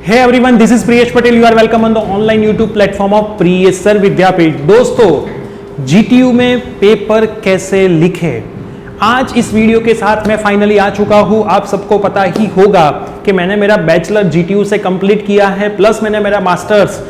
Hey everyone, this is Priyesh Patel. You are welcome on the online YouTube platform of Priyesh Sir विद्यापीठ। दोस्तों, GTU में paper कैसे लिखे, आज इस video के साथ मैं फाइनली आ चुका हूं। आप सबको पता ही होगा कि मैंने मेरा बैचलर GTU से कंप्लीट किया है, प्लस मैंने मेरा मास्टर्स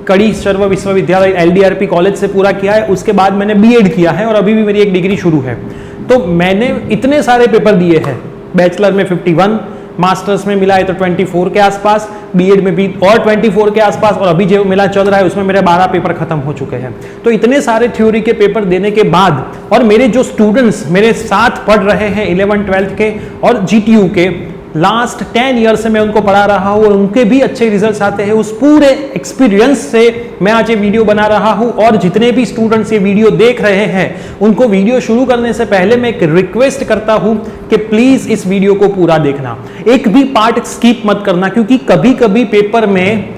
कड़ी सर्व विश्वविद्यालय LDRP कॉलेज से पूरा किया है। उसके बाद मैंने B.Ed किया है और अभी भी मेरी एक डिग्री शुरू है। तो मैंने इतने सारे पेपर दिए हैं, बैचलर में 51, मास्टर्स में मिला है तो 24 के आसपास, B.Ed में भी और 24 के आसपास, और अभी जो मिला चल रहा है उसमें मेरे 12 पेपर खत्म हो चुके हैं। तो इतने सारे थ्योरी के पेपर देने के बाद, और मेरे जो स्टूडेंट्स मेरे साथ पढ़ रहे हैं 11th 12th के और GTU के, लास्ट 10 ईयर से मैं उनको पढ़ा रहा हूं और उनके भी अच्छे रिजल्ट्स आते हैं। उस पूरे एक्सपीरियंस से मैं आज ये वीडियो बना रहा हूं। और जितने भी स्टूडेंट्स ये वीडियो देख रहे हैं, उनको वीडियो शुरू करने से पहले मैं एक रिक्वेस्ट करता हूं कि प्लीज इस वीडियो को पूरा देखना, एक भी पार्ट स्किप मत करना, क्योंकि कभी कभी पेपर में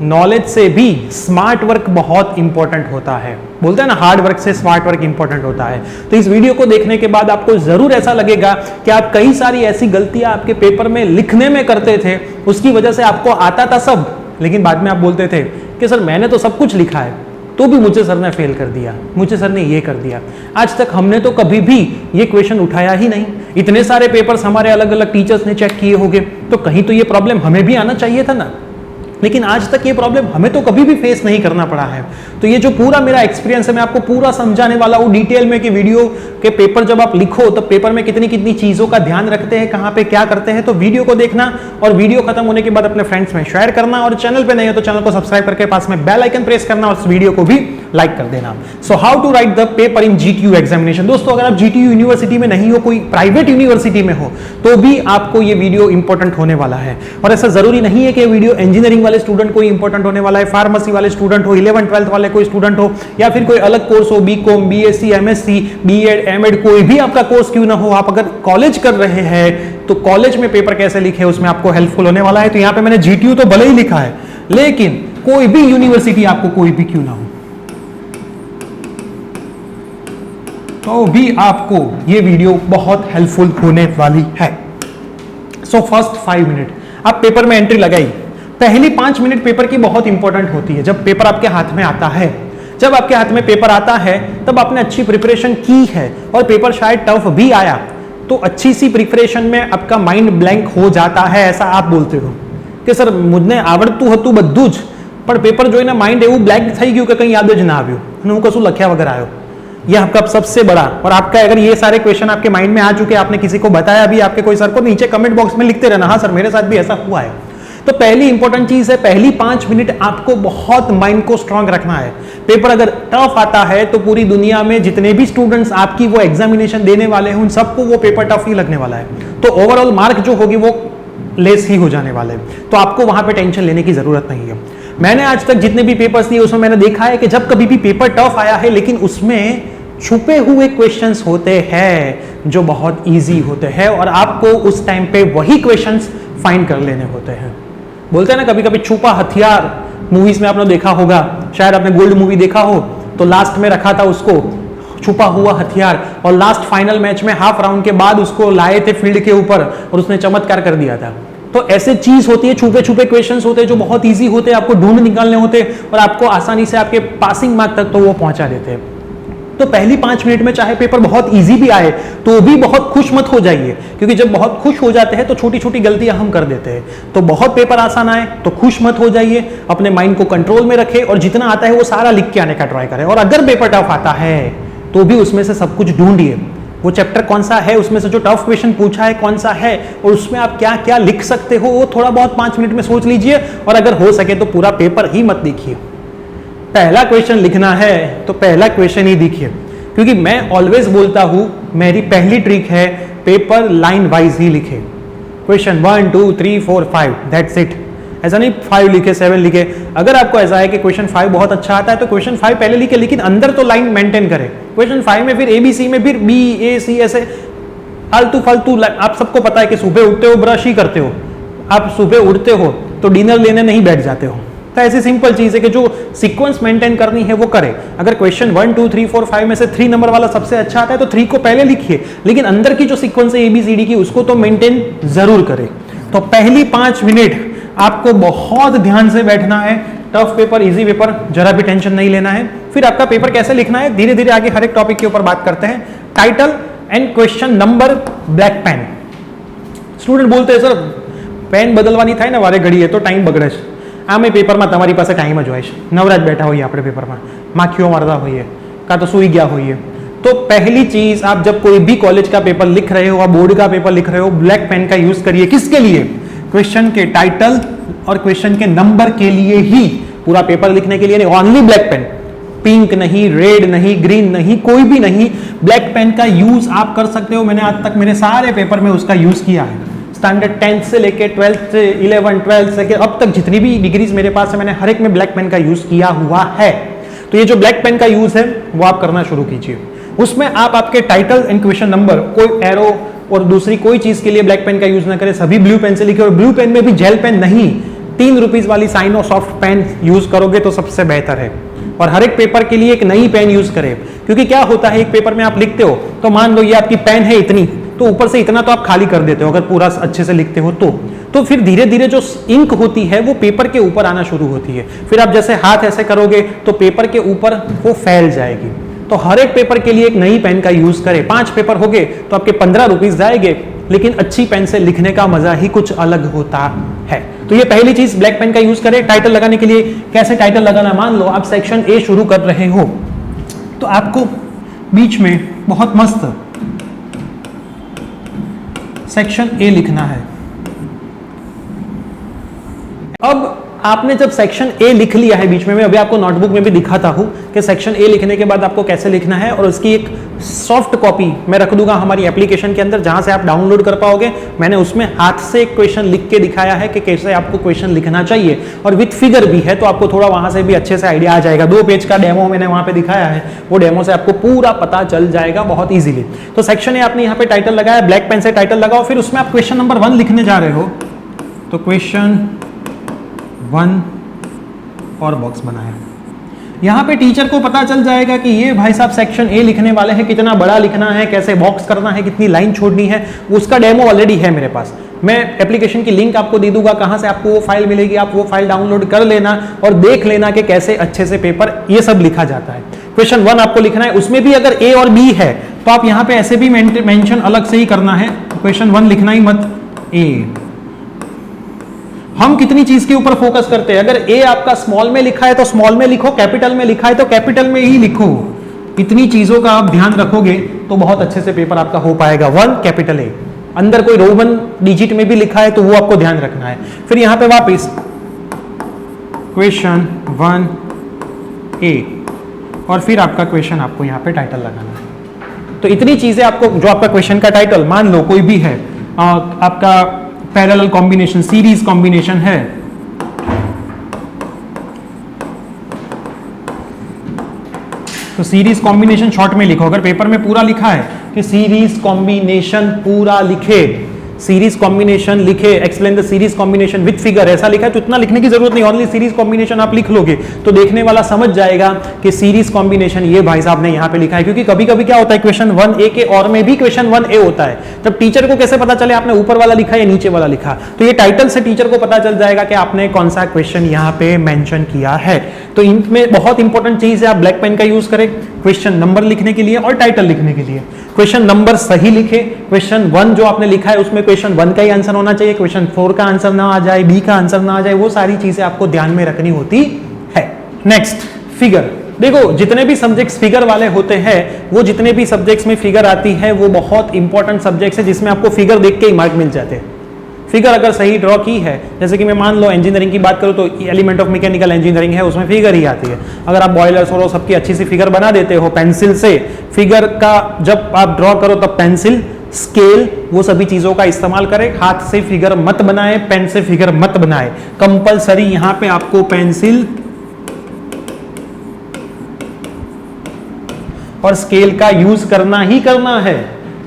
नॉलेज से भी स्मार्ट वर्क बहुत इंपॉर्टेंट होता है। बोलते हैं ना, हार्ड वर्क से स्मार्ट वर्क इंपॉर्टेंट होता है। तो इस वीडियो को देखने के बाद आपको जरूर ऐसा लगेगा कि आप कई सारी ऐसी गलतियां आपके पेपर में लिखने में करते थे, उसकी वजह से आपको आता था सब, लेकिन बाद में आप बोलते थे कि सर मैंने तो सब कुछ लिखा है, तो भी मुझे सर ने फेल कर दिया, मुझे सर ने ये कर दिया। आज तक हमने तो कभी भी ये क्वेश्चन उठाया ही नहीं। इतने सारे पेपर्स हमारे अलग अलग टीचर्स ने चेक किए होंगे, तो कहीं तो ये प्रॉब्लम हमें भी आना चाहिए था ना, लेकिन आज तक ये प्रॉब्लम हमें तो कभी भी फेस नहीं करना पड़ा है। तो ये जो पूरा मेरा एक्सपीरियंस है, मैं आपको पूरा समझाने वाला हूँ डिटेल में कि वीडियो के पेपर जब आप लिखो तो पेपर में कितनी कितनी चीजों का ध्यान रखते हैं, कहाँ पे क्या करते हैं। तो वीडियो को देखना और वीडियो खत्म होने के बाद अपने फ्रेंड्स में शेयर करना, और चैनल पे नहीं है तो चैनल को सब्सक्राइब करके पास में बेल आइकन प्रेस करना और इस वीडियो को भी लाइक कर देना। So how to write the paper in GTU examination. दोस्तों, अगर आप GTU यूनिवर्सिटी में नहीं हो, कोई प्राइवेट यूनिवर्सिटी में हो, तो भी आपको ये वीडियो इंपॉर्टेंट होने वाला है। और ऐसा जरूरी नहीं है कि वीडियो इंजीनियरिंग वाले स्टूडेंट को इंपॉर्टेंट होने वाला है, फार्मेसी वाले स्टूडेंट हो, 11th 12th वाले कोई स्टूडेंट हो, या फिर कोई अलग कोर्स हो, BCom, BSc, MSc, B.Ed, M.Ed, कोई भी आपका कोर्स क्यों ना हो, आप अगर कॉलेज कर रहे हैं तो कॉलेज में पेपर कैसे लिखे उसमें आपको हेल्पफुल होने वाला है। तो यहां पे मैंने GTU तो भले ही लिखा है, लेकिन कोई भी यूनिवर्सिटी आपको कोई भी क्यों ना हो, तो भी आपको ये वीडियो बहुत हेल्पफुल होने वाली है। सो फर्स्ट 5 मिनट आप पेपर में एंट्री लगाई, पहली 5 मिनट पेपर की बहुत इंपॉर्टेंट होती है। जब पेपर आपके हाथ में आता है, जब आपके हाथ में पेपर आता है, तब आपने अच्छी प्रिपरेशन की है और पेपर शायद टफ भी आया, तो अच्छी सी प्रिपरेशन में आपका माइंड ब्लैंक हो जाता है। ऐसा आप बोलते हो कि सर मुझे आवड़તું હતું બધું જ, પણ પેपर જોઈને માઇન્ડ એવું બ્લેન્ક થઈ ગયું કે કંઈ યાદ જ ના આવ્યું અને હું કશું લખ્યા વગર આવ્યો। ये आपका सबसे बड़ा, और आपका अगर ये सारे क्वेश्चन आपके माइंड में आ चुके, आपने किसी को बताया भी, आपके कोई सर को, नीचे कमेंट बॉक्स में लिखते रहना, हाँ सर मेरे साथ भी ऐसा हुआ है। तो पहली इंपॉर्टेंट चीज है, पहली 5 मिनट आपको बहुत माइंड को स्ट्रांग रखना है। पेपर अगर टफ आता है तो पूरी दुनिया में जितने भी स्टूडेंट्स आपकी वो एग्जामिनेशन देने वाले हैं, उन सबको वो पेपर टफ ही लगने वाला है। तो ओवरऑल मार्क जो होगी वो लेस ही हो जाने वाले हैं। तो आपको वहां पे टेंशन लेने की जरूरत नहीं है। मैंने आज तक जितने भी पेपर्स दिए उसमें मैंने देखा है कि जब कभी भी पेपर टफ आया है, लेकिन उसमें छुपे हुए क्वेश्चंस होते हैं जो बहुत इजी होते हैं, और आपको उस टाइम पे वही क्वेश्चंस फाइंड कर लेने होते हैं। बोलते हैं ना, कभी कभी छुपा हथियार, मूवीज में आपने देखा होगा, शायद आपने गोल्ड मूवी देखा हो, तो लास्ट में रखा था उसको छुपा हुआ हथियार, और लास्ट फाइनल मैच में हाफ राउंड के बाद उसको लाए थे फील्ड के ऊपर और उसने चमत्कार कर दिया था। तो ऐसे चीज होती है, छुपे छुपे क्वेश्चंस होते हैं जो बहुत इजी होते हैं, आपको ढूंढ निकालने होते हैं और आपको आसानी से आपके पासिंग मार्क तक तो वो पहुंचा देते हैं। तो पहली 5 मिनट में चाहे पेपर बहुत इजी भी आए तो भी बहुत खुश मत हो जाइए, क्योंकि जब बहुत खुश हो जाते हैं तो छोटी छोटी गलतियां हम कर देते हैं। तो बहुत पेपर आसान आए तो खुश मत हो जाइए, अपने माइंड को कंट्रोल में रखें और जितना आता है वो सारा लिख के आने का ट्राई करें। और अगर पेपर टफ आता है तो भी उसमें से सब कुछ ढूंढिए, वो चैप्टर कौन सा है, उसमें से जो टफ क्वेश्चन पूछा है कौन सा है, और उसमें आप क्या क्या लिख सकते हो, वो थोड़ा बहुत 5 मिनट में सोच लीजिए। और अगर हो सके तो पूरा पेपर ही मत देखिए, पहला क्वेश्चन लिखना है तो पहला क्वेश्चन ही देखिए, क्योंकि मैं ऑलवेज बोलता हूं, मेरी पहली ट्रिक है पेपर लाइन वाइज ही लिखे। Question 1 2 3 4 5 that's it. ऐसा नहीं 5 लिखे 7 लिखे। अगर आपको ऐसा है कि क्वेश्चन 5 बहुत अच्छा आता है तो क्वेश्चन 5 पहले लिखे, लेकिन अंदर तो लाइन मेंटेन करें। क्वेश्चन 5 में फिर ABC में फिर B, A, C ऐसे फालतू फालतू। आप सबको पता है कि सुबह उठते हो ब्रश ही करते हो, आप सुबह उठते हो तो डिनर लेने नहीं बैठ जाते हो। तो ऐसी सिंपल चीज है कि जो सीक्वेंस मेंटेन करनी है वो करें। अगर क्वेश्चन 1 2 3 4 5 में से 3 नंबर वाला सबसे अच्छा आता है तो 3 को पहले लिखिए, लेकिन अंदर की जो सीक्वेंस है ABCD की उसको तो मेंटेन जरूर करें। तो पहली 5 मिनट आपको बहुत ध्यान से बैठना है। टफ पेपर, इजी पेपर, जरा भी टेंशन नहीं लेना है। फिर आपका पेपर कैसे लिखना है, धीरे धीरे आगे हर एक टॉपिक के ऊपर बात करते हैं। Title and question number, black pen. Student બોલते સર પેન બદલવાની થાય ને વારે ઘડીએ તો ટાઈમ બગડે છે। આમે પેપરમાં તમારી પાસે ટાઈમ જ હોય છે, નવરાજ બેઠા હોઈએ આપણે પેપરમાં, માખીઓ મારતા હોઈએ કાં તો સૂઈ ગયા હોઈએ। तो पहली चीज, आप जब कोई भी कॉलेज का पेपर लिख रहे हो, बोर्ड का पेपर लिख रहे हो, ब्लैक पेन का यूज करिए। किसके लिए? क्वेश्चन के टाइटल और क्वेश्चन के नंबर के लिए ही, पूरा पेपर लिखने के लिए नहीं। ओनली ब्लैक पेन, पिंक नहीं, रेड नहीं, ग्रीन नहीं, कोई भी नहीं। ब्लैक पेन का यूज आप कर सकते हो। मैंने आज तक मेरे सारे पेपर में उसका यूज किया है। स्टैंडर्ड 10th से लेके 12th से 11, 12th से अब तक जितनी भी डिग्रीज मेरे पास है, मैंने हर एक में ब्लैक पेन का यूज किया हुआ है। तो ये जो ब्लैक पेन का यूज है वो आप करना शुरू कीजिए। उसमें आप आपके टाइटल एंड क्वेश्चन नंबर, कोई एरो और दूसरी कोई चीज के लिए ब्लैक पेन का यूज ना करें, सभी ब्लू पेन से लिखे। और ब्लू पेन में भी जेल पेन नहीं, 3 रुपीज वाली साइनो सॉफ्ट पेन यूज करोगे तो सबसे बेहतर है। और हर एक पेपर के लिए एक नई पेन यूज करें, क्योंकि क्या होता है, एक पेपर में आप लिखते हो तो मान लो ये आपकी पेन है इतनी, तो ऊपर से इतना तो आप खाली कर देते हो अगर पूरा अच्छे से लिखते हो तो फिर धीरे धीरे जो इंक होती है वो पेपर के ऊपर आना शुरू होती है। फिर आप जैसे हाथ ऐसे करोगे तो पेपर के ऊपर वो फैल जाएगी। तो हर एक पेपर के लिए एक नई पेन का यूज करें। 5 पेपर हो गए तो आपके 15 रुपीज जाएंगे, लेकिन अच्छी पेन से लिखने का मजा ही कुछ अलग होता है। तो ये पहली चीज, ब्लैक पेन का यूज करें। टाइटल लगाने के लिए कैसे टाइटल लगाना, मान लो आप सेक्शन ए शुरू कर रहे हो तो आपको बीच में बहुत मस्त सेक्शन ए लिखना है। अब आपने जब सेक्शन ए लिख लिया है बीच में, मैं अभी आपको नोटबुक में भी दिखाता हूं कि सेक्शन ए लिखने के बाद आपको कैसे लिखना है, और उसकी एक सॉफ्ट कॉपी मैं रख दूंगा हमारी एप्लीकेशन के अंदर, जहां से आप डाउनलोड कर पाओगे। मैंने उसमें हाथ से एक क्वेश्चन लिख के दिखाया है कि कैसे आपको क्वेश्चन लिखना चाहिए, और विथ फिगर भी है, तो आपको थोड़ा वहां से भी अच्छे से आइडिया आ जाएगा। 2 पेज का डेमो मैंने वहां पे दिखाया है, वो डेमो से आपको पूरा पता चल जाएगा बहुत ईजिली। तो सेक्शन ए आपने यहाँ पे टाइटल लगाया, ब्लैक पेन से टाइटल लगाओ। फिर उसमें आप क्वेश्चन नंबर 1 लिखने जा रहे हो, तो क्वेश्चन 1 और बॉक्स बनाया। यहां पे टीचर को पता चल जाएगा कि ये भाई साहब सेक्शन ए लिखने वाले हैं, कितना बड़ा लिखना है, कैसे बॉक्स करना है, कितनी लाइन छोड़नी है। उसका डेमो ऑलरेडी है मेरे पास, मैं एप्लीकेशन की लिंक आपको दे दूंगा, कहां से आपको वो फाइल मिलेगी, आप वो फाइल डाउनलोड कर लेना और देख लेना कि कैसे अच्छे से पेपर ये सब लिखा जाता है। क्वेश्चन 1 आपको लिखना है, उसमें भी अगर ए और बी है तो आप यहां पे ऐसे भी मेंशन अलग से ही करना है। क्वेश्चन 1 लिखना ही मत ए। हम कितनी चीज के ऊपर फोकस करते हैं, अगर ए आपका स्मॉल में लिखा है तो स्मॉल में लिखो, कैपिटल में लिखा है तो कैपिटल में ही लिखो। इतनी चीजों का आप ध्यान रखोगे तो बहुत अच्छे से पेपर आपका हो पाएगा। 1 कैपिटल ए, अंदर कोई रोमन डिजिट में भी लिखा है तो वो आपको ध्यान रखना है। फिर यहां पे वापस क्वेश्चन 1 ए, और फिर आपका क्वेश्चन आपको यहां पे टाइटल लगाना है। तो इतनी चीजें आपको, जो आपका क्वेश्चन का टाइटल मान लो कोई भी है, आपका पैरेलल कॉम्बिनेशन, सीरीज कॉम्बिनेशन है, तो सीरीज कॉम्बिनेशन शॉर्ट में लिखो। अगर पेपर में पूरा लिखा है कि सीरीज कॉम्बिनेशन, पूरा लिखे, सीरीज कॉम्बिनेशन लिखे, explain the series combination with figure, ऐसा लिखा है तो इतना लिखने की जरूरत नहीं, ओनली सीरीज कॉम्बिनेशन आप लिख लोगे तो देखने वाला समझ जाएगा कि सीरीज कॉम्बिनेशन ये भाई साहब ने यहां पे लिखा है। क्योंकि कभी कभी क्या होता है, क्वेश्चन 1A के और में भी क्वेश्चन 1A होता है, तब टीचर को कैसे पता चले आपने ऊपर वाला लिखा या नीचे वाला लिखा। तो ये टाइटल से टीचर को पता चल जाएगा कि आपने कौन सा क्वेश्चन यहाँ पे मेंशन किया है। तो इनमें बहुत इंपॉर्टेंट चीज है, आप ब्लैक पेन का यूज करें क्वेश्चन नंबर लिखने के लिए और टाइटल लिखने के लिए। क्वेश्चन नंबर सही लिखे, क्वेश्चन 1 जो आपने लिखा है उसमें क्वेश्चन 1 का ही आंसर होना चाहिए, क्वेश्चन 4 का आंसर ना आ जाए, बी का आंसर ना आ जाए, वो सारी चीजें आपको ध्यान में रखनी होती है। Next, figure. देखो जितने भी सब्जेक्ट्स फिगर वाले होते हैं, वो जितने भी सब्जेक्ट्स में फिगर आती है वो बहुत इंपॉर्टेंट सब्जेक्ट्स है, जिसमें आपको फिगर देख के ही मार्क मिल जाते हैं। फिगर अगर सही ड्रॉ की है, जैसे कि मैं मान लो इंजीनियरिंग की बात करूं तो एलिमेंट ऑफ मैकेनिकल इंजीनियरिंग है, उसमें फिगर ही आती है। अगर आप बॉयलर्स और सबकी अच्छी सी फिगर बना देते हो पेंसिल से, फिगर का जब आप ड्रॉ करो तब पेंसिल, स्केल, वो सभी चीजों का इस्तेमाल करें। हाथ से फिगर मत बनाए, पेन से फिगर मत बनाए, कंपलसरी यहां पे आपको पेंसिल और स्केल का यूज करना ही करना है,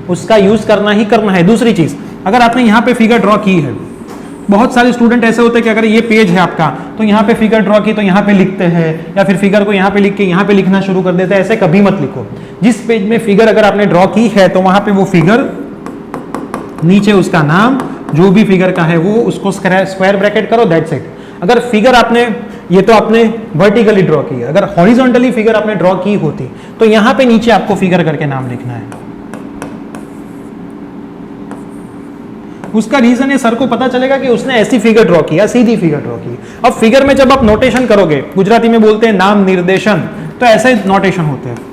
उसका यूज करना ही करना है। दूसरी चीज, अगर आपने यहां पे फिगर ड्रॉ की है, बहुत सारे स्टूडेंट ऐसे होते हैं कि अगर ये पेज है आपका तो यहाँ पे फिगर ड्रॉ की तो यहाँ पे लिखते हैं, या फिर फिगर को यहाँ पे लिख के यहाँ पे लिखना शुरू कर देते हैं। ऐसे कभी मत लिखो। जिस पेज में फिगर अगर आपने ड्रॉ की है तो वहां पे वो फिगर, नीचे उसका नाम जो भी फिगर का है वो उसको स्क्वायर ब्रैकेट करो, दैट्स इट। अगर फिगर आपने ये तो आपने वर्टिकली ड्रॉ की, अगर हॉरिजॉन्टली फिगर आपने ड्रॉ की होती तो यहां पे नीचे आपको फिगर करके नाम लिखना है। उसका रीजन है, सर को पता चलेगा कि उसने ऐसी फिगर ड्रॉ की या सीधी फिगर ड्रॉ की। अब फिगर में जब आप नोटेशन करोगे, गुजराती में बोलते हैं नाम निर्देशन, तो ऐसे नोटेशन होते हैं।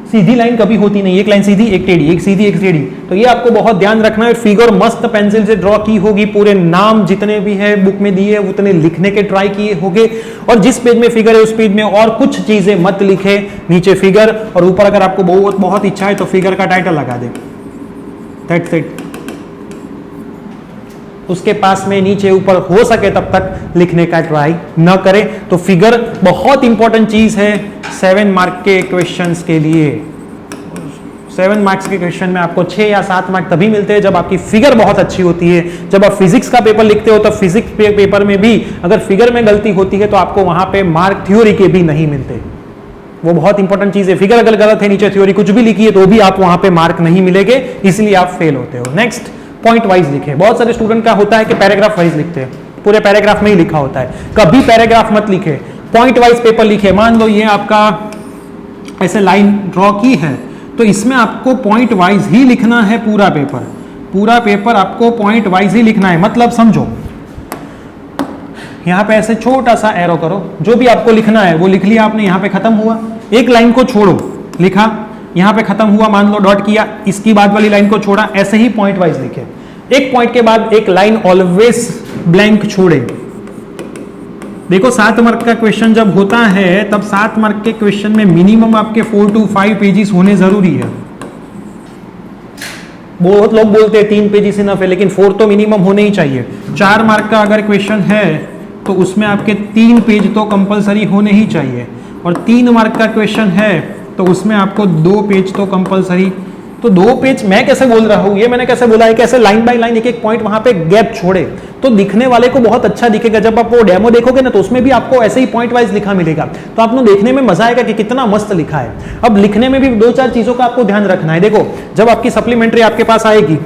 सीधी लाइन कभी होती नहीं, एक लाइन सीधी एक टेढ़ी, एक सीधी एक टेढ़ी, तो ये आपको बहुत ध्यान रखना है। फिगर मस्त पेंसिल से ड्रॉ की होगी, पूरे नाम जितने भी है बुक में दिए उतने लिखने के ट्राई किए होंगे, और जिस पेज में फिगर है उस पेज में और कुछ चीजें मत लिखे, नीचे फिगर और ऊपर अगर आपको बहुत बहुत इच्छा है तो फिगर का टाइटल लगा दे, दैट्स इट। उसके पास में नीचे ऊपर हो सके तब तक लिखने का ट्राई न करें। तो फिगर बहुत इंपॉर्टेंट चीज है 7 मार्क के क्वेश्चंस के लिए। 7 मार्क्स के क्वेश्चन में आपको 6 या 7 मार्क तभी मिलते हैं जब आपकी फिगर बहुत अच्छी होती है। जब आप फिजिक्स का पेपर लिखते हो तो फिजिक्स पेपर में भी अगर फिगर में गलती होती है तो आपको वहां पे मार्क थ्योरी के भी नहीं मिलते। वो बहुत इंपॉर्टेंट चीज है। फिगर अगर गलत है, नीचे थ्योरी कुछ भी लिखी है तो भी आप वहां पे मार्क नहीं मिलेंगे, इसलिए आप फेल होते हो। नेक्स्ट, पॉइंट वाइज लिखे। बहुत सारे स्टूडेंट का होता है कि पैराग्राफ वाइज लिखते हैं, पूरे पैराग्राफ में ही लिखा होता है। कभी पैराग्राफ मत लिखे, पॉइंट वाइज पेपर लिखे। मान लो ये आपका ऐसे लाइन ड्रॉ की है तो इसमें आपको पॉइंट वाइज ही लिखना है पूरा पेपर। पूरा पेपर आपको पॉइंट वाइज ही लिखना है। मतलब समझो, यहां पे ऐसे छोटा सा एरो करो, जो भी आपको लिखना है वो लिख लिया आपने, यहां पे खत्म हुआ। एक लाइन को छोड़ो, लिखा, यहां पे खत्म हुआ, मान लो डॉट किया, इसकी बाद वाली लाइन को छोड़ा, ऐसे ही पॉइंट वाइज लिखे। एक पॉइंट के बाद एक लाइन ऑलवेज ब्लैंक छोड़े। देखो 7 मार्क का क्वेश्चन जब होता है तब 7 मार्क के क्वेश्चन में मिनिमम आपके 4 to 5 पेजेस होने जरूरी है। बहुत लोग बोलते हैं 3 पेजेस इनफ है, लेकिन 4 तो मिनिमम होने ही चाहिए। 4 मार्क का अगर क्वेश्चन है तो उसमें आपके 3 पेज तो कंपलसरी होने ही चाहिए, और 3 मार्क का क्वेश्चन है तो उसमें आपको 2 पेज तो कंपलसरी। तो 2 पेज मैं कैसे बोल रहा हूं, ये मैंने कैसे बोला है, कैसे लाइन बाय लाइन एक एक पॉइंट वहां पे गैप छोड़े तो दिखने वाले को बहुत अच्छा दिखेगा। जब आप वो डेमो देखोगे ना तो उसमें भी आपको ऐसे ही पॉइंट वाइज लिखा मिलेगा, तो आपको देखने में मजा आएगा कि कितना मस्त लिखा है। अब लिखने में भी 2-4 चीजों का आपको ध्यान रखना है। देखो, जब आपकी सप्लीमेंट्री आपके पास आएगी,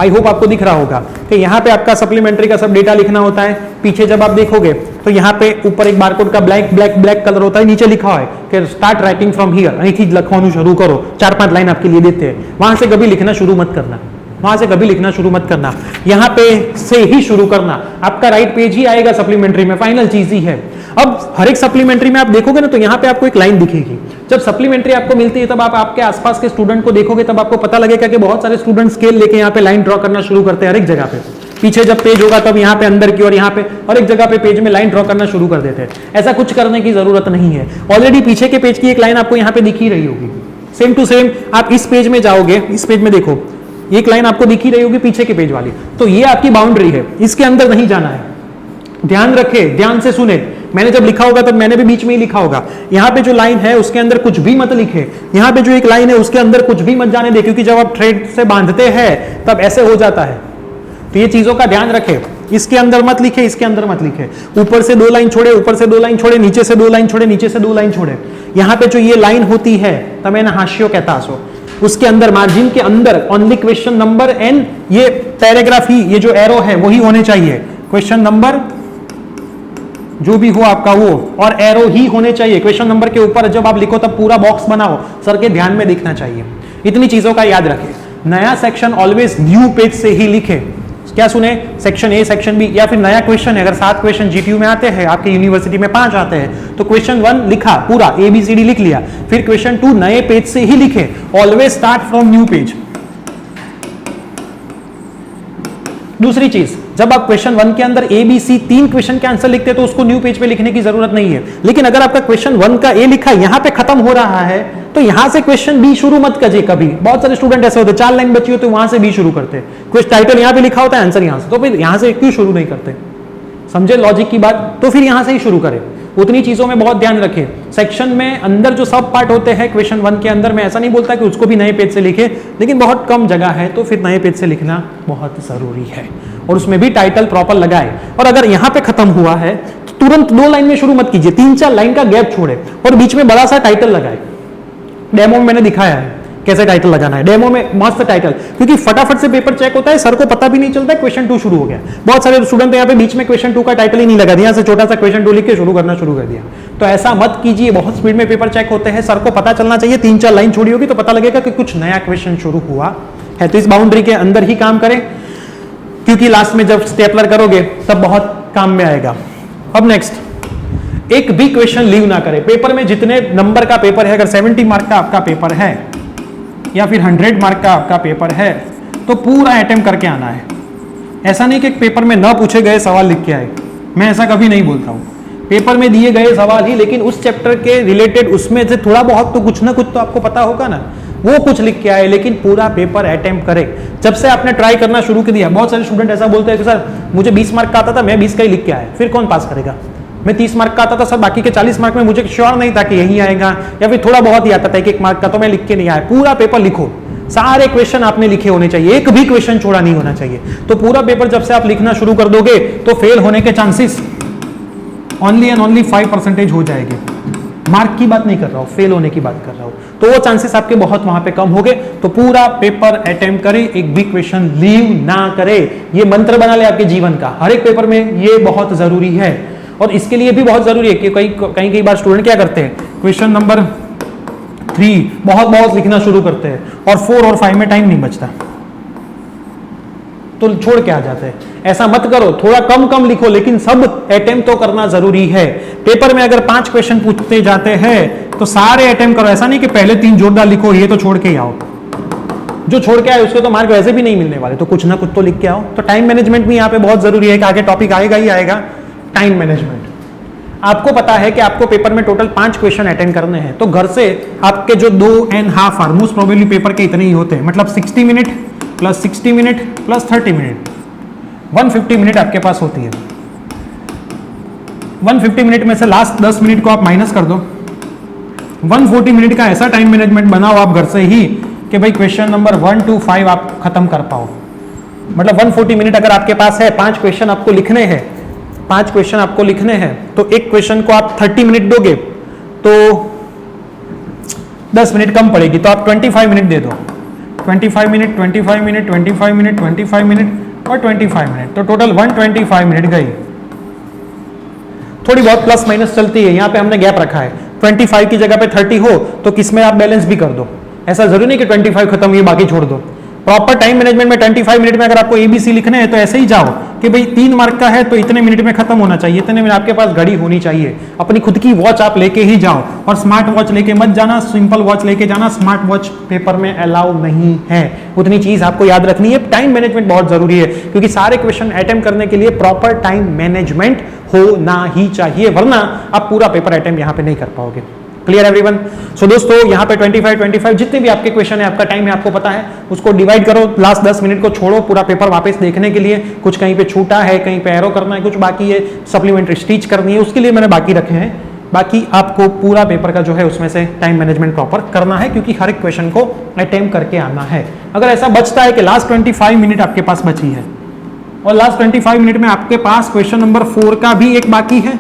आई होप आपको दिख रहा होगा कि यहाँ पे आपका सप्लीमेंट्री का सब डेटा लिखना होता है। पीछे जब आप देखोगे तो यहाँ पे ऊपर एक बारकोड का ब्लैक कलर होता है, नीचे लिखा है कि स्टार्ट राइटिंग फ्रॉम हियर, અહીંથી લખવાનું शुरू करो। 4-5 लाइन आपके लिए देते हैं, वहां से कभी लिखना शुरू मत करना, वहां से कभी लिखना शुरू मत करना, यहाँ पे से ही शुरू करना। आपका राइट पेज ही आएगा सप्लीमेंट्री में, फाइनल चीज ही है। अब हर एक सप्लीमेंट्री में आप देखोगे ना तो यहाँ पे आपको एक लाइन दिखेगी। जब सप्लीमेंट्री आपको मिलती है तब आप आपके आसपास के स्टूडेंट को देखोगे, तब आपको पता लगेगा कि बहुत सारे स्टूडेंट स्केल लेके यहाँ पे लाइन ड्रॉ करना शुरू करते हैं हर एक जगह पे। पीछे जब पेज होगा तब यहाँ पे अंदर की और यहाँ पे हर एक जगह पे पेज में लाइन ड्रॉ करना शुरू कर देते हैं। ऐसा कुछ करने की जरूरत नहीं है, ऑलरेडी पीछे के पेज की एक लाइन आपको यहाँ पे दिख ही रही होगी। सेम टू सेम आप इस पेज में जाओगे, इस पेज में देखो एक लाइन आपको दिख ही रही होगी पीछे के पेज वाली, तो ये आपकी बाउंड्री है, इसके अंदर नहीं जाना है। ध्यान रखे, ध्यान से सुने, मैंने जब लिखा होगा तब मैंने भी बीच में ही लिखा होगा। यहाँ पे जो लाइन है उसके अंदर कुछ भी मत लिखे, यहाँ पे जो एक लाइन है उसके अंदर कुछ भी मत जाने दे, क्योंकि जब आप थ्रेड से बांधते हैं तब ऐसे हो जाता है। तो ये चीजों का ध्यान रखे, इसके अंदर मत लिखे, इसके अंदर मत लिखे। ऊपर से 2 लाइन छोड़े, ऊपर से 2 लाइन छोड़े, नीचे से 2 लाइन छोड़े, नीचे से 2 लाइन छोड़े। यहाँ पे जो ये लाइन होती है तब मैंने हाशियो कहता सो, उसके अंदर मार्जिन के अंदर ओनली क्वेश्चन नंबर एंड ये पैराग्राफ ही, ये जो एरो है वही होने चाहिए। क्वेश्चन नंबर जो भी हो आपका वो और एरो ही होने चाहिए। क्वेश्चन नंबर के ऊपर जब आप लिखो तब पूरा बॉक्स बनाओ, सर के ध्यान में दिखना चाहिए। इतनी चीजों का याद रखें। नया सेक्शन ऑलवेज न्यू पेज से ही लिखे। क्या सुने, सेक्शन ए, सेक्शन बी, या फिर नया क्वेश्चन है, अगर 7 क्वेश्चन जीटीयू में आते हैं, आपके यूनिवर्सिटी में 5 आते हैं, तो क्वेश्चन 1 लिखा पूरा ABCD लिख लिया, फिर क्वेश्चन 2 नए पेज से ही लिखे। Always start from new page. दूसरी चीज, जब आप क्वेश्चन 1 के अंदर ABC 3 क्वेश्चन के आंसर लिखते हैं तो उसको न्यू पेज पे लिखने की जरूरत नहीं है। लेकिन अगर आपका क्वेश्चन 1 का A लिखा यहां पे खत्म हो रहा है तो यहां से क्वेश्चन B शुरू मत कीजिए कभी। बहुत सारे स्टूडेंट ऐसे होते हैं, 4 लाइन बची हो तो वहां से B शुरू करते हैं, क्वेश्चन टाइटल यहां पे लिखा होता है, आंसर यहां से, तो फिर यहां से क्यों शुरू नहीं करते? समझे लॉजिक की बात? तो फिर यहां से ही शुरू करें। उतनी चीजों में बहुत ध्यान रखें। सेक्शन में अंदर जो सब पार्ट होते हैं क्वेश्चन 1 के अंदर, मैं ऐसा नहीं बोलता कि उसको भी नए पेज से लिखे, लेकिन बहुत कम जगह है तो फिर नए पेज से लिखना बहुत जरूरी है, और उसमें भी टाइटल प्रॉपर लगाए। और अगर यहां पे खत्म हुआ है तो तुरंत 2 लाइन में शुरू मत कीजिए, 3-4 लाइन का गैप छोड़े और बीच में बड़ा सा टाइटल लगाए। डेमो में मैंने दिखाया है, कैसे टाइटल लगाना है। डेमो में मस्त टाइटल, क्योंकि फटाफट से पेपर चेक होता है, सर को पता भी नहीं चलता है क्वेश्चन 2 शुरू हो गया। बहुत सारे स्टूडेंट यहाँ पे बीच में क्वेश्चन 2 का टाइटल ही नहीं लगा दिया, से छोटा सा क्वेश्चन 2 लिख के शुरू करना शुरू कर दिया। तो ऐसा मत कीजिए, बहुत स्पीड में पेपर चेक होते हैं, सर को पता चलना चाहिए। 3-4 लाइन छोड़ी होगी तो पता लगेगा कि कुछ नया क्वेश्चन शुरू हुआ है। तो इस बाउंड्री के अंदर ही काम करें, क्योंकि लास्ट में जब स्टेपलर करोगे तब बहुत काम में आएगा। अब नेक्स्ट, एक भी क्वेश्चन लीव ना करें। पेपर में जितने नंबर का पेपर है, अगर 70 मार्क का आपका पेपर है या फिर 100 मार्क का आपका पेपर है, तो पूरा अटेम्प्ट करके आना है। ऐसा नहीं कि पेपर में ना पूछे गए सवाल लिख के आए, मैं ऐसा कभी नहीं बोलता हूं। पेपर में दिए गए सवाल ही, लेकिन उस चैप्टर के रिलेटेड उसमें से थोड़ा बहुत तो कुछ ना कुछ तो आपको पता होगा ना, वो कुछ लिख के आए, लेकिन पूरा पेपर अटेम्प्ट करे। जब से आपने ट्राई करना शुरू कर दिया, बहुत सारे स्टूडेंट ऐसा बोलते हैं कि सर मुझे 20 मार्क का आता था, मैं 20 का ही लिख के आया, फिर कौन पास करेगा। मैं 30 मार्क का आता था सर, बाकी के 40 मार्क में मुझे श्योर नहीं था कि यही आएगा, या फिर थोड़ा बहुत ही आता था 1-1 मार्क का, तो मैं लिख के नहीं आया। पूरा पेपर लिखो, सारे क्वेश्चन आपने लिखे होने चाहिए, एक भी क्वेश्चन छोड़ा नहीं होना चाहिए। तो पूरा पेपर जब से आप लिखना शुरू कर दोगे तो फेल होने के चांसेस ओनली एंड ओनली 5% हो जाएंगे। मार्क की बात नहीं कर रहा हूं, फेल होने की बात कर रहा हूं। तो वो चांसेस आपके बहुत वहां पे कम हो गए। तो पूरा पेपर अटेम्प्ट करें, एक भी क्वेश्चन लीव ना करे। ये मंत्र बना ले आपके जीवन का, हर एक पेपर में ये बहुत जरूरी है। और इसके लिए भी बहुत जरूरी है कि कई बार स्टूडेंट क्या करते हैं, क्वेश्चन नंबर 3 बहुत लिखना शुरू करते हैं और 4 और 5 में टाइम नहीं बचता, तो छोड़ के आ जाते हैं। ऐसा मत करो, थोड़ा कम लिखो, लेकिन सब अटेम्प्ट तो करना जरूरी है। पेपर में अगर 5 क्वेश्चन पूछते जाते हैं तो सारे अटेम्प्ट करो। ऐसा नहीं कि पहले 3 जोरदार लिखो, ये तो छोड़ के ही आओ। जो छोड़ के आए उसके तो मार्क वैसे भी नहीं मिलने वाले, तो कुछ ना कुछ तो लिख के आओ। तो टाइम मैनेजमेंट भी यहाँ पे बहुत जरूरी है, कि आगे टॉपिक आएगा ही आएगा, टाइम मैनेजमेंट। आपको पता है कि आपको पेपर में टोटल 5 क्वेश्चन अटेंड करने हैं, तो घर से आपके जो 2.5 आवर मोस्ट प्रोबेबली पेपर के इतने ही होते हैं, मतलब 60 minute plus 60 minute plus 30 minute, 150 minute आपके पास होती है। 150 मिनट में से लास्ट 10 मिनट को आप माइनस कर दो, 140 मिनट का ऐसा टाइम मैनेजमेंट बनाओ आप घर से ही कि भाई क्वेश्चन नंबर 1 to 5 आप खत्म कर पाओ। मतलब 140 मिनट अगर आपके पास है, 5 क्वेश्चन आपको लिखने हैं, 5 क्वेश्चन आपको लिखने हैं, तो एक क्वेश्चन को आप 30 मिनट दोगे तो 10 मिनट कम पड़ेगी, तो आप 25 मिनट दे दो। 25 मिनट, 25 मिनट, 25 मिनट, 25 मिनट और 25 मिनट, तो टोटल 125 मिनट गई। थोड़ी बहुत प्लस माइनस चलती है, यहां पे हमने गैप रखा है। 25 की जगह पे 30 हो तो किसमें आप बैलेंस भी कर दो। ऐसा जरूरी नहीं कि 25 खत्म हुई बाकी छोड़ दो। प्रॉपर टाइम मैनेजमेंट में 25 मिनट में अगर आपको एबीसी लिखने हैं तो ऐसे ही जाओ कि भाई 3 मार्क का है तो इतने मिनट में खत्म होना चाहिए, इतने मिनट आपके पास घड़ी होनी चाहिए। अपनी खुद की वॉच आप लेके ही जाओ, और स्मार्ट वॉच लेके मत जाना, सिंपल वॉच लेके जाना। स्मार्ट वॉच पेपर में अलाउ नहीं है, उतनी चीज आपको याद रखनी है। टाइम मैनेजमेंट बहुत जरूरी है, क्योंकि सारे क्वेश्चन अटेम्प्ट करने के लिए प्रॉपर टाइम मैनेजमेंट होना ही चाहिए, वरना आप पूरा पेपर अटेम्प्ट यहां पे नहीं कर पाओगे। Clear everyone? सो दोस्तों यहाँ पे 25 जितने भी आपके क्वेश्चन है, आपका टाइम है, आपको पता है, उसको डिवाइड करो। लास्ट 10 मिनट को छोड़ो पूरा पेपर वापस देखने के लिए। कुछ कहीं पे छूटा है, कहीं पे एरो करना है, कुछ बाकी है, सप्लीमेंट्री स्टिच करनी है, उसके लिए मैंने बाकी रखे हैं। बाकी आपको पूरा पेपर का जो है उसमें से टाइम मैनेजमेंट प्रॉपर करना है, क्योंकि हर एक क्वेश्चन को अटेम्प्ट करके आना है। अगर ऐसा बचता है कि लास्ट 25 मिनट आपके पास बची है और लास्ट 25 मिनट में आपके पास क्वेश्चन नंबर 4 का भी एक बाकी है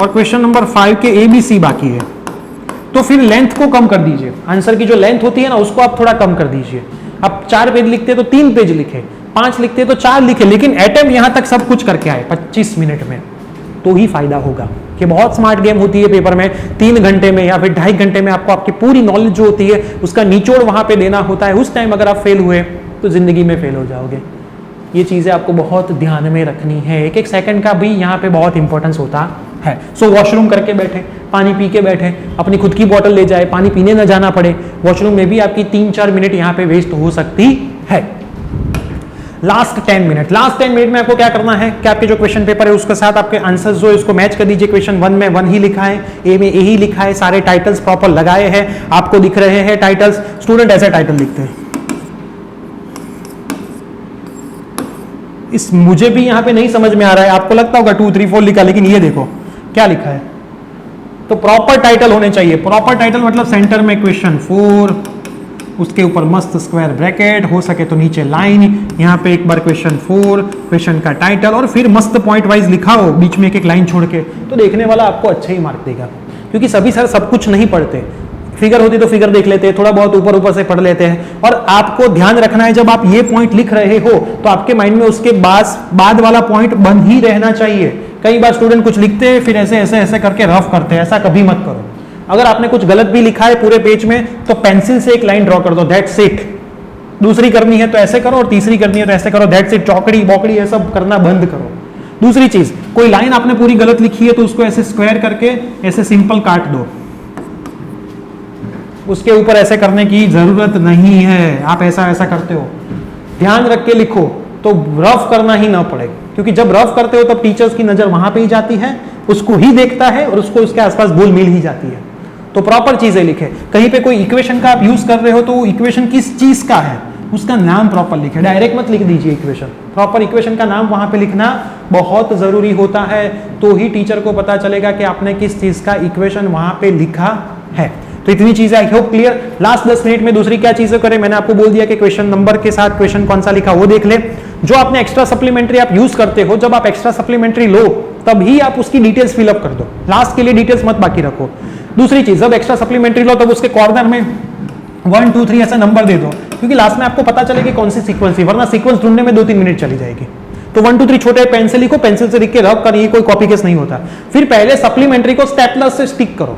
और क्वेश्चन नंबर 5 के ABC बाकी है, तो फिर लेंथ को कम कर दीजिए। आंसर की जो लेंथ होती है ना, उसको आप थोड़ा कम कर दीजिए। आप 4 पेज लिखते तो 3 पेज लिखे, 5 लिखते तो 4 लिखे, लेकिन अटेम्प्ट यहां तक सब कुछ करके आए 25 मिनट में, तो ही फायदा होगा। कि बहुत स्मार्ट गेम होती है पेपर में, 3 घंटे में या फिर 2.5 घंटे में आपको आपकी पूरी नॉलेज जो होती है उसका निचोड़ वहां पे देना होता है। उस टाइम अगर आप फेल हुए तो जिंदगी में फेल हो जाओगे। ये चीजें आपको बहुत ध्यान में रखनी है। एक एक सेकंड का भी यहाँ पे बहुत इंपॉर्टेंस होता है। सो वॉशरूम करके बैठे, पानी पी के बैठे, अपनी खुद की बोतल ले जाए, पानी पीने न जाना पड़े, वॉशरूम में भी आपकी 3-4 मिनट यहाँ पे वेस्ट हो सकती है। लास्ट 10 मिनट में आपको क्या करना है कि आपके जो क्वेश्चन पेपर है उसके साथ आपके आंसर्स जो है उसको मैच कर दीजिए। क्वेश्चन 1 में 1 ही लिखा है, ए में ए ही लिखा है, सारे टाइटल्स प्रॉपर लगाए हैं, आपको दिख रहे हैं टाइटल्स। स्टूडेंट ऐसे टाइटल लिखते हैं। इस मुझे भी यहाँ पे नहीं समझ में आ रहा है, आपको लगता होगा 2, 3, 4 लिखा, लेकिन ये देखो क्या लिखा है। तो प्रॉपर टाइटल होने चाहिए। प्रॉपर टाइटल मतलब सेंटर में क्वेश्चन 4, उसके ऊपर मस्त स्क्वायर ब्रैकेट, हो सके तो नीचे लाइन, यहाँ पे एक बार क्वेश्चन 4, क्वेश्चन का टाइटल, और फिर मस्त पॉइंट वाइज लिखा हो, बीच में एक लाइन छोड़ के, तो देखने वाला आपको अच्छे ही मार्क देगा। क्योंकि सभी सर सब कुछ नहीं पढ़ते। फिगर होती तो फिगर देख लेते हैं, थोड़ा बहुत ऊपर ऊपर से पढ़ लेते हैं। और आपको ध्यान रखना है जब आप ये पॉइंट लिख रहे हो तो आपके माइंड में उसके बाद वाला पॉइंट बंद ही रहना चाहिए। कई बार स्टूडेंट कुछ लिखते हैं फिर ऐसे ऐसे ऐसे करके रफ करते हैं, ऐसा कभी मत करो। अगर आपने कुछ गलत भी लिखा है पूरे पेज में तो पेंसिल से एक लाइन ड्रॉ कर दो, दैट्स इट। दूसरी करनी है तो ऐसे करो और तीसरी करनी है तो ऐसे करो, दैट्स इट। चौकड़ी बौकड़ी ये सब करना बंद करो। दूसरी चीज, कोई लाइन आपने पूरी गलत लिखी है तो उसको ऐसे स्क्वायर करके ऐसे सिंपल काट दो, उसके ऊपर ऐसे करने की जरूरत नहीं है। आप ऐसा ऐसा करते हो, ध्यान रख के लिखो तो रफ करना ही ना पड़े, क्योंकि जब रफ करते हो तब टीचर्स की नजर वहां पे ही जाती है, उसको ही देखता है और उसको उसके आसपास भूल मिल ही जाती है। तो प्रॉपर चीजें लिखे। कहीं पे कोई इक्वेशन का आप यूज कर रहे हो तो वो इक्वेशन किस चीज का है उसका नाम प्रॉपर लिखे, डायरेक्ट मत लिख दीजिए इक्वेशन। प्रॉपर इक्वेशन का नाम वहां पे लिखना बहुत जरूरी होता है, तो ही टीचर को पता चलेगा कि आपने किस चीज का इक्वेशन वहां पे लिखा है। तो इतनी चीजें I hope clear. Last 10 minute में दूसरी क्या चीजें करें, मैंने आपको बोल दिया कि क्वेश्चन नंबर के साथ क्वेश्चन कौन सा लिखा वो देख ले। जो आपने एक्स्ट्रा सप्लीमेंट्री आप यूज करते हो, जब आप एक्स्ट्रा सप्लीमेंट्री लो तभी आप उसकी डिटेल्स फिलअप कर दो, लास्ट के लिए डिटेल्स मत बाकी रखो। दूसरी चीज, जब एक्स्ट्रा सप्लीमेंट्री लो तब उसके कॉर्नर में 1 2 3 ऐसा नंबर दे दो, क्योंकि लास्ट में आपको पता चले कि कौन सी सीक्वेंस है, वरना सीक्वेंस ढूंढने में 2-3 मिनट चली जाएगी। तो 1 2 3 छोटे पेन से लिखो, पेंसिल से लिख के रब करिए, कोई कॉपी केस नहीं होता। फिर पहले सप्लीमेंट्री को स्टेपलर से स्टिक करो,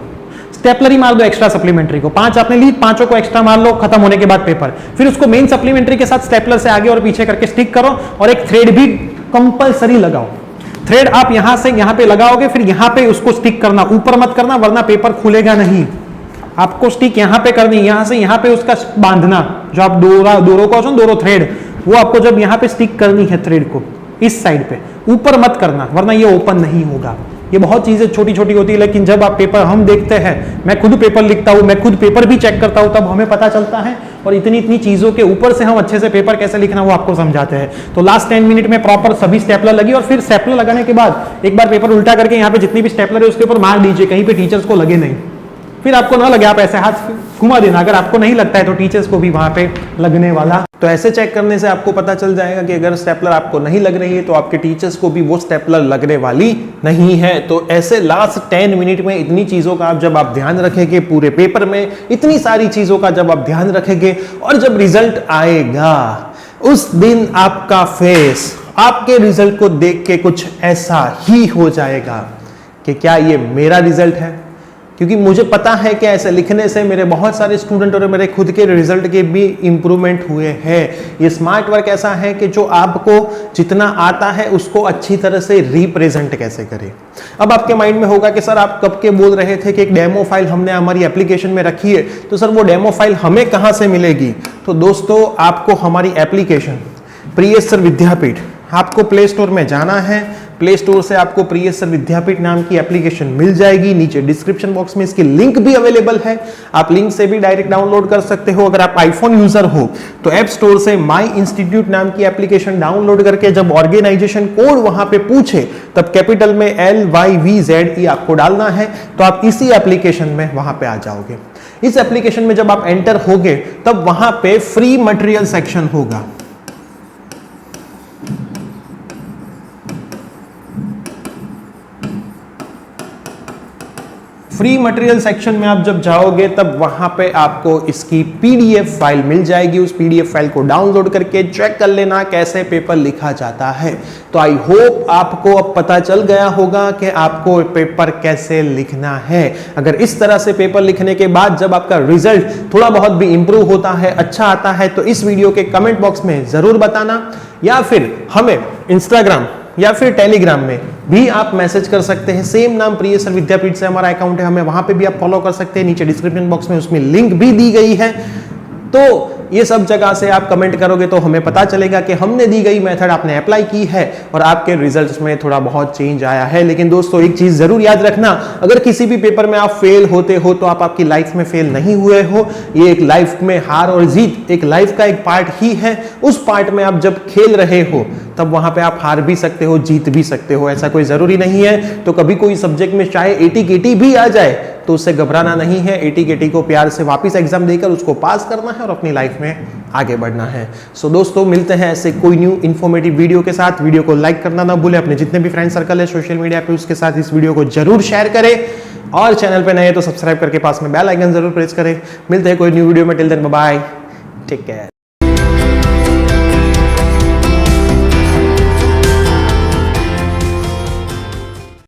स्टेपलर ही मार दो एक्स्ट्रा सप्लीमेंट्री को। 5 आपने ली, 5 को एक्स्ट्रा मार लो, खत्म होने के बाद पेपर। फिर उसको मेन सप्लीमेंट्री के साथ स्टेपलर से आगे और पीछे करके स्टिक करो, और एक थ्रेड भी कंपलसरी लगाओ। थ्रेड आप यहां से यहां पे लगाओगे, फिर यहां पे उसको स्टिक करना, ऊपर मत करना वरना पेपर खुलेगा नहीं। आपको स्टिक यहां पे करनी, यहां से यहां पे उसका बांधना, जो आप दोरो थ्रेड, वो आपको जब यहां पे स्टिक करनी है थ्रेड को इस साइड पे, ऊपर मत करना वरना ये ओपन नहीं होगा। ये बहुत चीजें छोटी छोटी होती है, लेकिन जब आप पेपर हम देखते हैं, मैं खुद पेपर लिखता हूं, मैं खुद पेपर भी चेक करता हूं, तब हमें पता चलता है। और इतनी इतनी चीजों के ऊपर से हम अच्छे से पेपर कैसे लिखना वो आपको समझाते हैं। तो लास्ट 10 मिनट में प्रॉपर सभी स्टेपलर लगी, और फिर स्टेपलर लगाने के बाद एक बार पेपर उल्टा करके यहाँ पे जितनी भी स्टेपलर है उसके ऊपर मार दीजिए, कहीं पे टीचर्स को लगे नहीं। फिर आपको ना लगे, आप ऐसे हाथ घुमा देना, अगर आपको नहीं लगता है तो टीचर्स को भी वहां पे लगने वाला। तो ऐसे चेक करने से आपको पता चल जाएगा कि अगर स्टेपलर आपको नहीं लग रही है तो आपके टीचर्स को भी वो स्टेपलर लगने वाली नहीं है। तो ऐसे लास्ट 10 मिनट में इतनी चीजों का जब आप ध्यान रखेंगे, पूरे पेपर में इतनी सारी चीजों का जब आप ध्यान रखेंगे, और जब रिजल्ट आएगा उस दिन आपका फेस आपके रिजल्ट को देख के कुछ ऐसा ही हो जाएगा कि क्या ये मेरा रिजल्ट है। क्योंकि मुझे पता है कि ऐसे लिखने से मेरे बहुत सारे स्टूडेंट और मेरे खुद के रिजल्ट के भी इंप्रूवमेंट हुए हैं। ये स्मार्ट वर्क ऐसा है कि जो आपको जितना आता है उसको अच्छी तरह से रिप्रेजेंट कैसे करें। अब आपके माइंड में होगा कि सर आप कब के बोल रहे थे कि एक डेमो फाइल हमने हमारी एप्लीकेशन में रखी है, तो सर वो डेमो फाइल हमें कहां से मिलेगी। तो दोस्तों आपको हमारी एप्लीकेशन प्रियसर विद्यापीठ, आपको प्ले स्टोर में जाना है, प्ले स्टोर से आपको प्रियसर विद्यापीठ नाम की एप्लीकेशन मिल जाएगी। नीचे डिस्क्रिप्शन बॉक्स में इसकी लिंक भी अवेलेबल है, आप लिंक से भी डायरेक्ट डाउनलोड कर सकते हो। अगर आप आईफोन यूजर हो तो ऐप स्टोर से माई इंस्टीट्यूट नाम की एप्लीकेशन डाउनलोड करके जब ऑर्गेनाइजेशन कोड वहां पे पूछे तब कैपिटल में LYVZE आपको डालना है, तो आप इसी एप्लीकेशन में वहां पे आ जाओगे। इस एप्लीकेशन में जब आप एंटर होगे तब वहां पे फ्री मटेरियल सेक्शन होगा। फ्री मटेरियल सेक्शन में आप जब जाओगे तब वहां पे आपको इसकी PDF फाइल मिल जाएगी। उस PDF फाइल को डाउनलोड करके चेक कर लेना कैसे पेपर लिखा जाता है। तो आई होप आपको अब पता चल गया होगा कि आपको पेपर कैसे लिखना है। अगर इस तरह से पेपर लिखने के बाद जब आपका रिजल्ट थोड़ा बहुत भी इंप्रूव होता है, अच्छा आता है, तो इस वीडियो के कमेंट बॉक्स में जरूर बताना, या फिर हमें इंस्टाग्राम या फिर टेलीग्राम में भी आप मैसेज कर सकते हैं। सेम नाम प्रियसर विद्यापीठ से हमारा अकाउंट है, हमें वहां पे भी आप फॉलो कर सकते हैं। नीचे डिस्क्रिप्शन बॉक्स में उसमें लिंक भी दी गई है। तो ये सब जगह से आप कमेंट करोगे तो हमें पता चलेगा कि हमने दी गई मेथड आपने अप्लाई की है और आपके रिजल्ट्स में थोड़ा बहुत चेंज आया है। लेकिन दोस्तों एक चीज जरूर याद रखना, अगर किसी भी पेपर में आप फेल होते हो तो आप आपकी लाइफ में फेल नहीं हुए हो। ये एक लाइफ में हार और जीत एक लाइफ का एक पार्ट ही है। उस पार्ट में आप जब खेल रहे हो तब वहां पे आप हार भी सकते हो, जीत भी सकते हो, ऐसा कोई जरूरी नहीं है। तो कभी कोई सब्जेक्ट में चाहे 80 की 80 भी आ जाए तो उससे घबराना नहीं है। एटी केटी को प्यार से वापस एग्जाम देकर उसको पास करना है और अपनी लाइफ में आगे बढ़ना है। सो दोस्तों, मिलते हैं ऐसे कोई न्यू इन्फॉर्मेटिव वीडियो के साथ। वीडियो को लाइक करना ना भूलें, अपने जितने भी फ्रेंड सर्कल है सोशल मीडिया पे उसके साथ इस वीडियो को जरूर शेयर करें, और चैनल पे नए हैं तो सब्सक्राइब करके पास में बेल आइकन जरूर प्रेस करें। मिलते हैं कोई न्यू वीडियो में, till then bye bye, take care.